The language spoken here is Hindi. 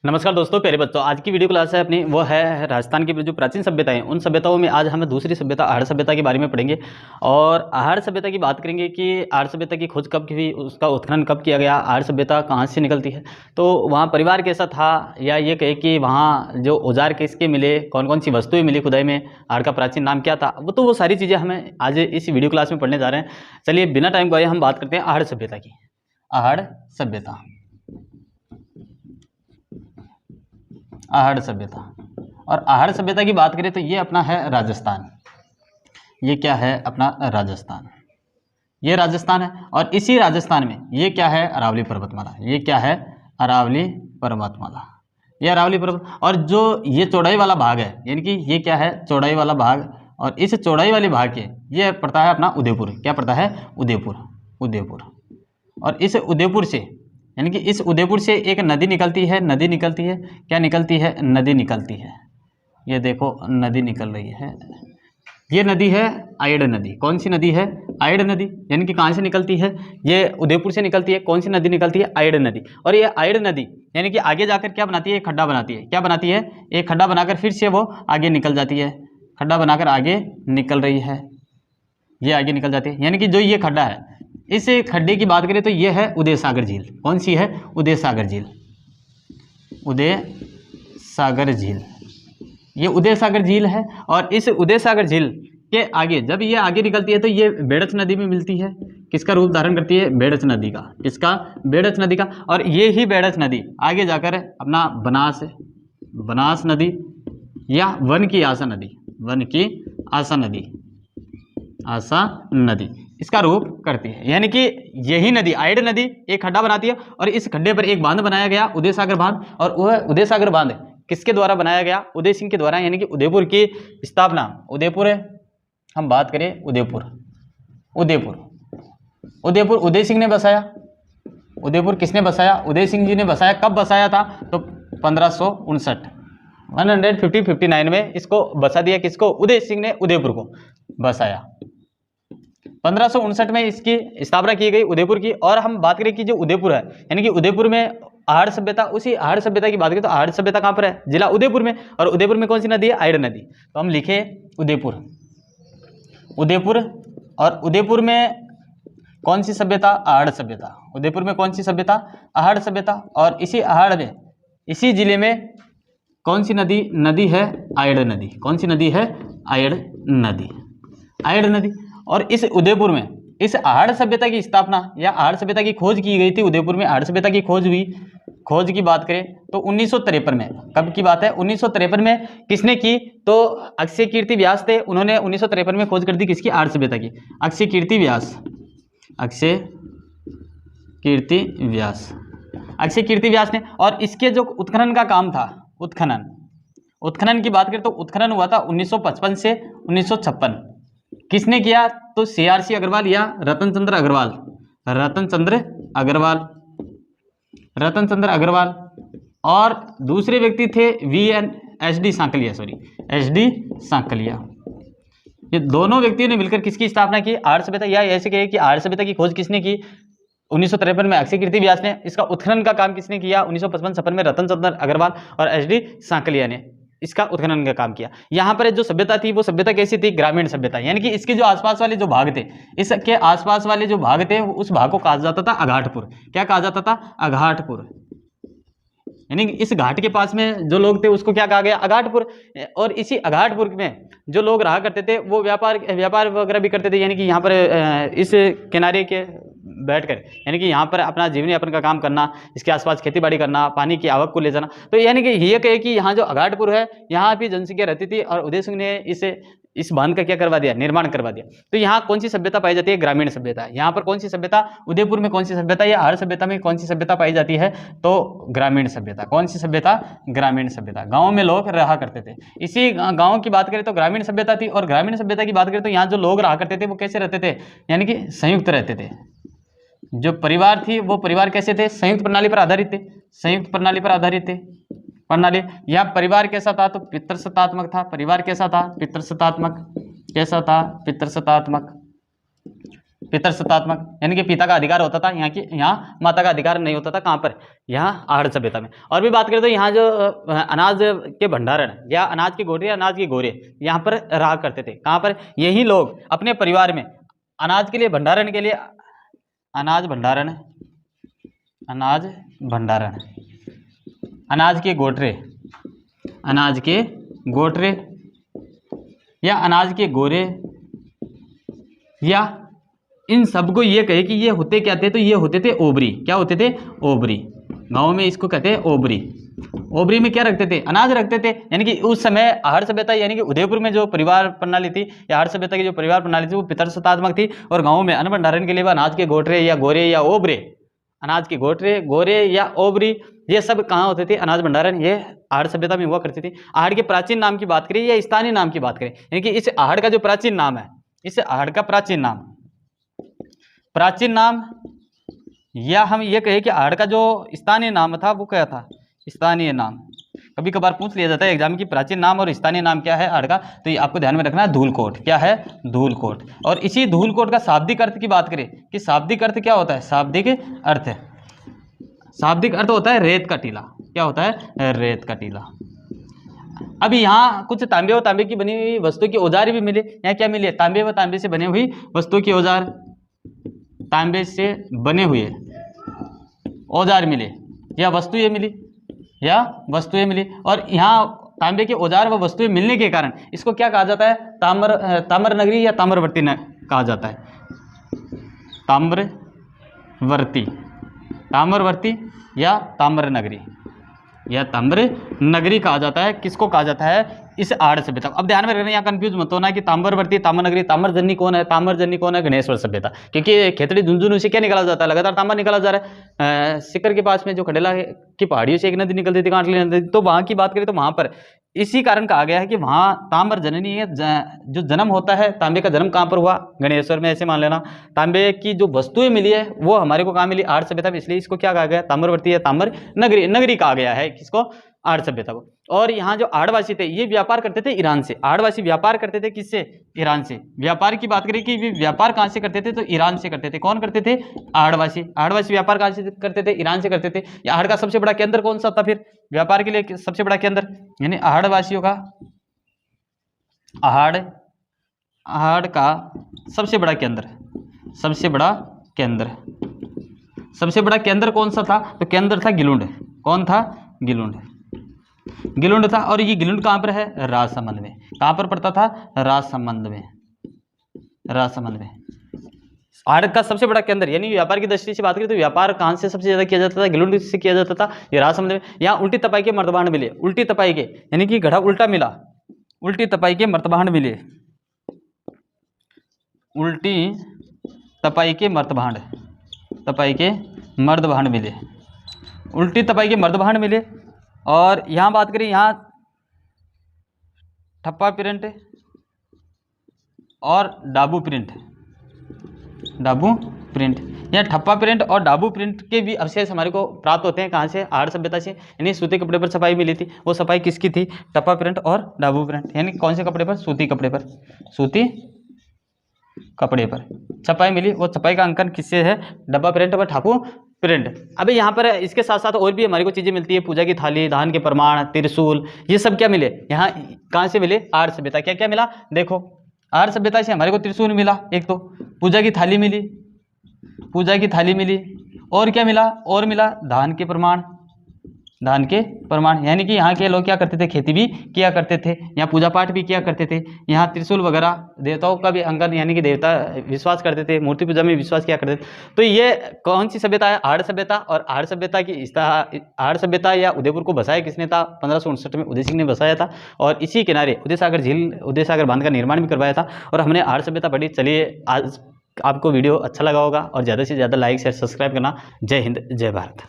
नमस्कार दोस्तों, प्यारे बच्चों। आज की वीडियो क्लास है अपनी, वो है राजस्थान की जो प्राचीन सभ्यताएं, उन सभ्यताओं में आज हम दूसरी सभ्यता आहड़ सभ्यता के बारे में पढ़ेंगे। और आहड़ सभ्यता की बात करेंगे कि आहड़ सभ्यता की खोज कब की हुई, उसका उत्खनन कब किया गया, आहड़ सभ्यता कहाँ से निकलती है, तो वहाँ परिवार कैसा था, या ये कहे कि वहाँ जो औजार किसके मिले, कौन कौन सी वस्तुएँ मिली खुदाई में, आहड़ का प्राचीन नाम क्या था, वो सारी चीज़ें हमें आज इस वीडियो क्लास में पढ़ने जा रहे हैं। चलिए बिना टाइम गवाए हम बात करते हैं आहड़ सभ्यता की। आहड़ सभ्यता, आहड़ सभ्यता। और आहड़ सभ्यता की बात करें तो ये अपना है राजस्थान। ये क्या है अपना राजस्थान, ये राजस्थान है। और इसी राजस्थान में ये क्या है, अरावली पर्वतमाला। ये क्या है, अरावली पर्वतमाला। ये अरावली पर्वत, और जो ये चौड़ाई वाला भाग है, यानी कि ये क्या है, चौड़ाई वाला भाग। और इस चौड़ाई वाले भाग के ये पड़ता है अपना उदयपुर। क्या पड़ता है, उदयपुर। उदयपुर। और इस उदयपुर से, यानी कि इस उदयपुर से एक नदी निकलती है। नदी निकलती है, क्या निकलती है, नदी निकलती है। ये देखो नदी निकल रही है। ये नदी है आयड़ नदी। कौन सी नदी है, आयड़ नदी। यानी कि कहाँ से निकलती है, ये उदयपुर से निकलती है। कौन सी नदी निकलती है, आयड़ नदी। और ये आयड़ नदी यानी कि आगे जाकर क्या बनाती है, एक खड्डा बनाती है। क्या बनाती है, एक खड्डा बनाकर फिर से वो आगे निकल जाती है। खड्डा बनाकर आगे निकल रही है, ये आगे निकल जाती है। यानी कि जो ये खड्डा है, इस खड्डे की बात करें तो ये है उदय सागर झील। कौन सी है, उदय सागर झील। उदय सागर झील, ये उदय सागर झील है। और इस उदय सागर झील के आगे जब ये आगे निकलती है तो ये बेड़च नदी में मिलती है। किसका रूप धारण करती है, बेड़च नदी का। किसका, बेड़च नदी का। और ये ही बेड़च नदी आगे जाकर अपना बनास नदी या वन की आशा नदी, वन की आशा नदी, आशा नदी इसका रूप करती है। यानी कि यही नदी, आयड़ नदी, एक खड्डा बनाती है। और इस खड्डे पर एक बांध बनाया गया, उदय सागर बांध। और वह उदय सागर बांध किसके द्वारा बनाया गया, उदय सिंह के द्वारा। यानी कि उदयपुर की स्थापना, उदयपुर हम बात करें, उदयपुर उदय सिंह ने बसाया। उदयपुर किसने बसाया, उदय सिंह जी ने बसाया। कब बसाया था, तो 1559 159 में इसको बसा दिया। किसको, उदय सिंह ने उदयपुर को बसाया। 1559 में इसकी स्थापना की गई उदयपुर की। और हम बात करें कि जो उदयपुर है, यानी कि उदयपुर में आहड़ सभ्यता, उसी आहड़ सभ्यता की बात करें तो आहड़ सभ्यता कहाँ पर है, जिला उदयपुर में। और उदयपुर में कौन सी नदी है, आयड़ नदी। तो हम लिखे उदयपुर। और उदयपुर में कौन सी सभ्यता, आहड़ सभ्यता। उदयपुर में कौन सी सभ्यता, आहड़ सभ्यता। और इसी आहड़ में, इसी जिले में कौन सी नदी है, आयड़ नदी। कौन सी नदी है, आयड़ नदी। आयड़ नदी। और इस उदयपुर में इस आहड़ सभ्यता की स्थापना या आहड़ सभ्यता की खोज की गई थी। उदयपुर में आहड़ सभ्यता की खोज हुई। खोज की बात करें तो 1953 में, कब की बात है, 1953 में। किसने की, तो अक्षय कीर्ति व्यास थे। उन्होंने 1953 में खोज कर दी, किसकी, आहड़ सभ्यता की। अक्षय कीर्ति व्यास, अक्षय कीर्ति व्यास, अक्षय कीर्ति व्यास ने। और इसके जो उत्खनन का काम था, उत्खनन की बात करें तो उत्खनन हुआ था 1955 से 1956। किसने किया, तो CRC अग्रवाल या रतन चंद्र अग्रवाल। और दूसरे व्यक्ति थे SD सांकलिया। ये दोनों व्यक्तियों ने मिलकर किसकी स्थापना की, आहड़ सभ्यता। या ऐसे कहे कि आहड़ सभ्यता की खोज किसने की, 1953 में अक्षय कीर्ति व्यास ने। इसका उत्खनन का काम किसने किया, 1955-56 में रतन चंद्र अग्रवाल और SD सांकलिया ने इसका उत्खनन का काम किया। यहाँ पर जो सभ्यता थी, वो सभ्यता कैसी थी, ग्रामीण सभ्यता। यानी कि इसके जो आसपास वाले जो भाग थे, इसके आसपास वाले जो भाग थे, उस भाग को कहा जाता था अघाटपुर। क्या कहा जाता था, अघाटपुर। यानी कि इस घाट के पास में जो लोग थे उसको क्या कहा गया, अघाटपुर। और इसी अघाटपुर में जो लोग रहा करते थे वो व्यापार वगैरह भी करते थे। यानी कि यहाँ पर इस किनारे के बैठकर, यानी कि यहाँ पर अपना जीवन यापन का काम करना, इसके आसपास खेती बाड़ी करना, पानी की आवक को ले जाना। तो यानी कि ये कहे कि यहाँ जो अघाटपुर है, यहाँ भी जनसंख्या रहती थी। और उदय सिंह ने इस बांध का क्या करवा दिया, निर्माण करवा दिया। तो यहाँ कौन सी सभ्यता पाई जाती है, ग्रामीण सभ्यता। यहाँ पर कौन सी सभ्यता, उदयपुर में कौन सी सभ्यता, या आहड़ सभ्यता में कौन सी सभ्यता पाई जाती है, तो ग्रामीण सभ्यता। कौन सी सभ्यता, ग्रामीण सभ्यता। गाँव में लोग रहा करते थे। इसी गाँव की बात करें तो ग्रामीण सभ्यता थी। और ग्रामीण सभ्यता की बात करें तो यहाँ जो लोग रहा करते थे वो कैसे रहते थे, यानी कि संयुक्त रहते थे। जो परिवार थी वो परिवार कैसे थे, संयुक्त प्रणाली पर आधारित थे। संयुक्त प्रणाली पर आधारित थे। प्रणाली या परिवार कैसा था, तो पितृसत्तात्मक था। परिवार कैसा था, पितृसत्तात्मक। कैसा था, पितृसत्तात्मक। पितृसत्तात्मक, यानी कि पिता का अधिकार होता था, यहाँ माता का अधिकार नहीं होता था। कहाँ पर? यहाँ आहड़ सभ्यता में। और भी बात करें तो यहाँ जो अनाज के भंडारण या अनाज के गोटे, अनाज के गोरे यहाँ पर रहा करते थे। कहाँ पर? यही लोग अपने परिवार में अनाज के लिए भंडारण के लिए अनाज भंडारण, अनाज भंडारण, अनाज के गोटरे, अनाज के गोटरे या अनाज के गोरे, या इन सबको ये कहे कि ये होते क्या थे, तो ये होते थे ओबरी। क्या होते थे? ओबरी। गांव में इसको कहते हैं ओबरी। ओबरी में क्या रखते थे? अनाज रखते थे। यानी कि उस समय आहड़ सभ्यता, यानी कि उदयपुर में जो परिवार प्रणाली थी या आहड़ सभ्यता की जो परिवार प्रणाली थी वो पितृसत्तात्मक थी, और गाँव में अन्न भंडारण के लिए अनाज के गोटरे या गोरे या ओबरे, अनाज के गोटरे, गोरे या ओबरी, ये सब कहाँ होते थे? अनाज भंडारण, ये आहड़ सभ्यता में हुआ करती थी। आहड़ के प्राचीन नाम की बात करें या स्थानीय नाम की बात करें, यानी कि इस आहड़ का जो प्राचीन नाम है, इस आहड़ का प्राचीन नाम, या हम ये कहें कि आहड़ का जो स्थानीय नाम था वो क्या था? स्थानीय नाम। कभी कभार पूछ लिया जाता है एग्जाम की प्राचीन नाम और स्थानीय नाम क्या है आहड़ का, तो ये आपको ध्यान में रखना है, धूलकोट। क्या है? धूलकोट। और इसी धूलकोट का शाब्दिक अर्थ की बात करें कि शाब्दिक अर्थ क्या होता है? शाब्दिक अर्थ होता है रेत का टीला। क्या होता है? रेत का टीला। अभी यहाँ कुछ तांबे व तांबे की बनी हुई वस्तु के औजार भी मिले। यहाँ क्या मिले? तांबे व तांबे से बने हुई वस्तु के औजार, तांबे से बने हुए औजार मिले या वस्तुएं मिली, और यहाँ तांबे के औजार व वस्तुएं मिलने के कारण इसको क्या कहा जाता है? ताम्र नगरी या ताम्रवर्ती कहा जाता है। ताम्रवर्ती या ताम्र नगरी कहा जाता है। किसको कहा जाता है? इस आहड़ सभ्यता। अब ध्यान में रखना, यहाँ कंफ्यूज मत होना कि ताम्रवर्ती, ताम्रनगरी, ताम्रजन्य कौन है? ताम्रजन्य कौन है? गणेश्वर सभ्यता। क्योंकि खेतड़ी झुंझुनू से क्या निकाला जाता है? लगातार तांबा निकाला जा रहा है। सिकर के पास में जो खंडेला की पहाड़ियों से एक नदी निकलती थी, कांटली नदी, तो वहाँ की बात करें तो वहाँ पर इसी कारण कहा गया है कि वहाँ ताम्र जननी है, जो जन्म होता है तांबे का जन्म कहाँ पर हुआ? गणेश्वर में। ऐसे मान लेना तांबे की जो वस्तुएं मिली है वो हमारे को कहाँ मिली? आहड़ सभ्यता में। इसलिए इसको क्या कहा गया? ताम्रवर्ती या ताम्र नगरी कहा गया है। किसको? आहड़ सभ्यता को। और यहाँ जो आहड़वासी थे ये व्यापार करते थे ईरान से। आहड़वासी व्यापार करते थे किससे? ईरान से। व्यापार की बात करें कि व्यापार कहाँ से करते थे, तो ईरान से करते थे। कौन करते थे? आहड़वासी। आहड़वासी व्यापार कहाँ से करते थे? ईरान से करते थे। आहड़ का सबसे बड़ा केंद्र कौन सा था फिर व्यापार के लिए? सबसे बड़ा केंद्र, यानी आहड़वासियों का, आहड़ का सबसे बड़ा केंद्र कौन सा था? तो केंद्र था गिलुंड। कौन था? गिलुंड था। और ये गिलुंड कहाँ पर है? राजसमंद में। कहाँ पर पड़ता था? राजसमंद में। आहड़ का सबसे बड़ा केंद्र, यानी व्यापार की दृष्टि से बात करें तो व्यापार कहाँ से सबसे ज्यादा किया जाता था? गिलुंड से किया जाता था, ये राजसमंद में। यहाँ उल्टी तपाई के मर्तबान मिले। उल्टी तपाई के यानी कि घड़ा उल्टा मिला, उल्टी तपाई के मर्तबान मिले। उल्टी तपाई के मर्तबान मिले। उल्टी तपाई के मर्दभांड मिले। और यहाँ बात करें, यहाँ ठप्पा प्रिंट और डाबू प्रिंट। यहाँ ठप्पा प्रिंट और डाबू प्रिंट के भी अवशेष हमारे को प्राप्त होते हैं। कहाँ से? आहड़ सभ्यता से। यानी सूती कपड़े पर छपाई मिली थी। वो छपाई किसकी थी? ठप्पा प्रिंट और डाबू प्रिंट। यानी कौन से कपड़े पर? सूती कपड़े पर छपाई मिली। वो छपाई का अंकन किससे है? डब्बा प्रिंट और ठाकू प्रिंट। अभी यहाँ पर इसके साथ साथ और भी हमारी को चीज़ें मिलती है। पूजा की थाली, धान के प्रमाण, त्रिशूल, ये सब क्या मिले? यहाँ कहाँ से मिले? आहड़ सभ्यता। क्या क्या मिला? देखो, आहड़ सभ्यता से हमारे को त्रिशूल मिला, एक तो पूजा की थाली मिली, और क्या मिला? और मिला धान के प्रमाण। यानी कि यहाँ के लोग क्या करते थे? खेती भी किया करते थे, यहाँ पूजा पाठ भी किया करते थे। यहाँ त्रिशूल वगैरह, देवताओं का भी अंकन, यानी कि देवता विश्वास करते थे, मूर्ति पूजा में विश्वास किया करते थे। तो ये कौन सी सभ्यता है? आहड़ सभ्यता। और आहड़ सभ्यता या उदयपुर को बसाया किसने था? 1559 में उदय सिंह ने बसाया था। और इसी किनारे उदय सागर बांध का निर्माण भी करवाया था। और हमने आहड़ सभ्यता पढ़ी। चलिए, आज आपको वीडियो अच्छा लगा होगा और ज़्यादा से ज़्यादा लाइक शेयर सब्सक्राइब करना। जय हिंद, जय भारत।